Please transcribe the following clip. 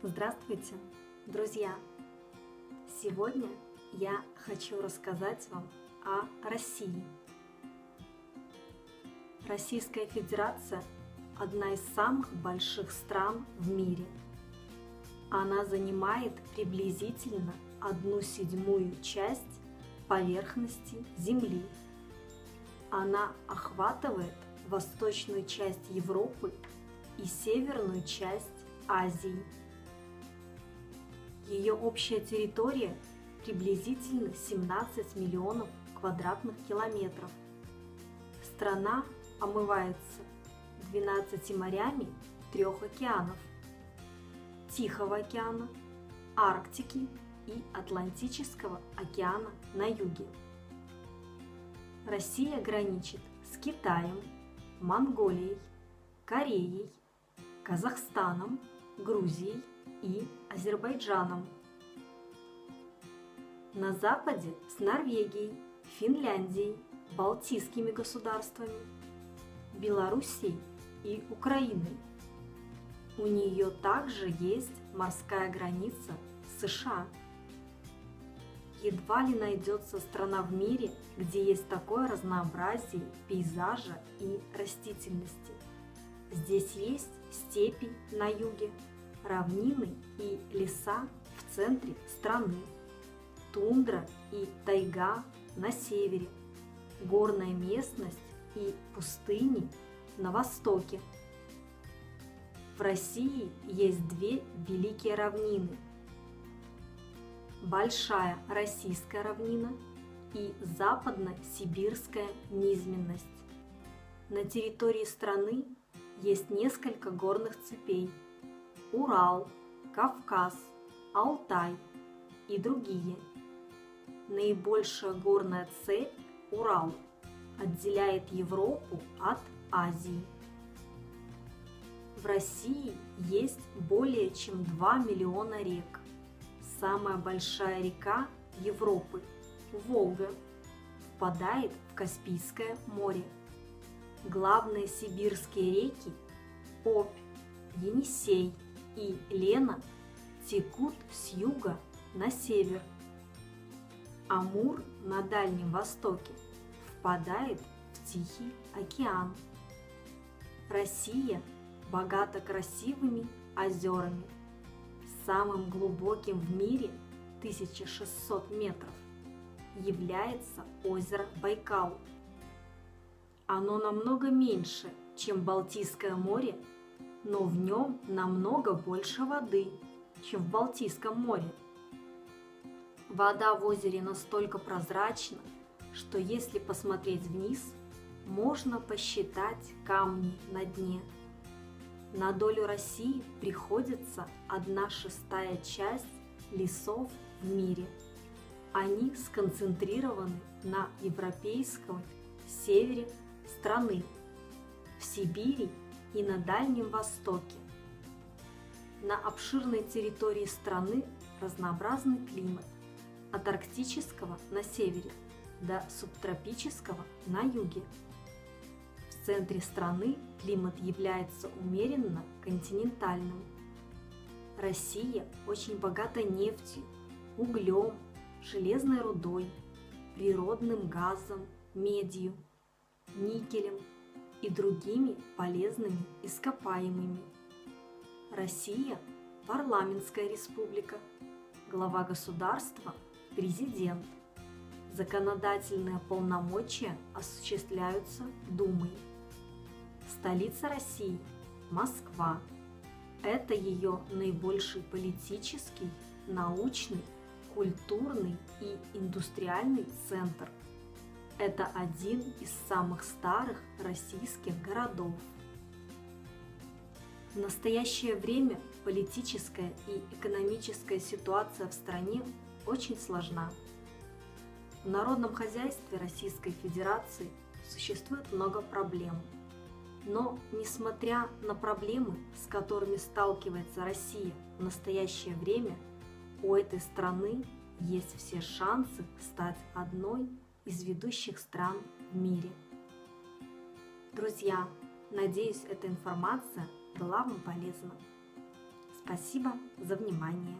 Здравствуйте, друзья! Сегодня я хочу рассказать вам о России. Российская Федерация – одна из самых больших стран в мире. Она занимает приблизительно 1/7 часть поверхности Земли. Она охватывает восточную часть Европы и северную часть Азии. Ее общая территория приблизительно 17 миллионов квадратных километров. Страна омывается 12 морями 3 океанов – Тихого океана, Арктики и Атлантического океана на юге. Россия граничит с Китаем, Монголией, Кореей, Казахстаном, Грузией и Азербайджаном. На западе с Норвегией, Финляндией, Балтийскими государствами, Белоруссией и Украиной. У нее также есть морская граница с США. Едва ли найдется страна в мире, где есть такое разнообразие пейзажа и растительности. Здесь есть степи на юге, равнины и леса в центре страны, тундра и тайга на севере, горная местность и пустыни на востоке. В России есть две великие равнины – Большая Российская равнина и Западно-Сибирская низменность. На территории страны есть несколько горных цепей – Урал, Кавказ, Алтай и другие. Наибольшая горная цепь – Урал – отделяет Европу от Азии. В России есть более чем 2 миллиона рек. Самая большая река Европы – Волга – впадает в Каспийское море. Главные сибирские реки – Обь, Енисей и Лена текут с юга на север. Амур на Дальнем Востоке впадает в Тихий океан. Россия богата красивыми озерами. Самым глубоким в мире 1600 метров является озеро Байкал. Оно намного меньше, чем Балтийское море, но в нем намного больше воды, чем в Балтийском море. Вода в озере настолько прозрачна, что если посмотреть вниз, можно посчитать камни на дне. На долю России приходится 1/6 часть лесов в мире. Они сконцентрированы на европейском севере страны, в Сибири и на Дальнем Востоке. На обширной территории страны разнообразный климат – от арктического на севере до субтропического на юге. В центре страны климат является умеренно континентальным. Россия очень богата нефтью, углем, железной рудой, природным газом, медью, никелем и другими полезными ископаемыми. Россия – парламентская республика, глава государства – президент. Законодательные полномочия осуществляются Думой. Столица России – Москва. Это ее наибольший политический, научный, культурный и индустриальный центр. Это один из самых старых российских городов. В настоящее время политическая и экономическая ситуация в стране очень сложна. В народном хозяйстве Российской Федерации существует много проблем. Но, несмотря на проблемы, с которыми сталкивается Россия в настоящее время, у этой страны есть все шансы стать одной из ведущих стран в мире. Друзья, надеюсь, эта информация была вам полезна. Спасибо за внимание.